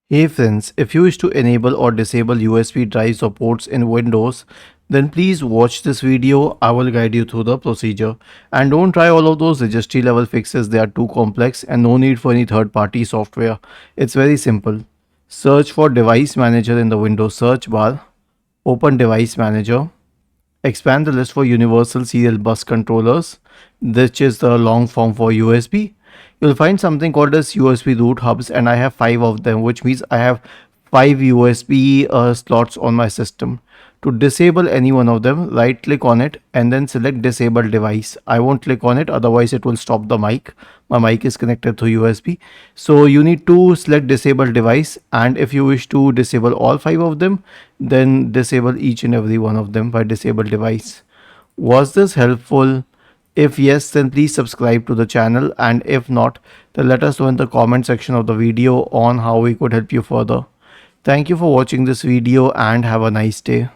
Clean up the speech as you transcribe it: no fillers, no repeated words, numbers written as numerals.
Hey friends, if you wish to enable or disable USB drives or ports in Windows, then please watch this video. I will guide you through the procedure. And don't try all of those registry level fixes, they are too complex and no need for any third party software. It's very simple. Search for Device Manager in the Windows search bar, open Device Manager, expand the list for Universal Serial Bus Controllers. This is the long form for USB. You'll find something called as USB root hubs, and I have 5 of them, which means I have 5 USB slots on my system. To disable any one of them, right click on it and then select disable device. I won't click on it, otherwise it will stop the mic. My mic is connected through USB. So you need to select disable device, and if you wish to disable all 5 of them, then disable each and every one of them by disable device. Was this helpful? If yes, then please subscribe to the channel, and if not, then let us know in the comment section of the video on how we could help you further. Thank you for watching this video and have a nice day.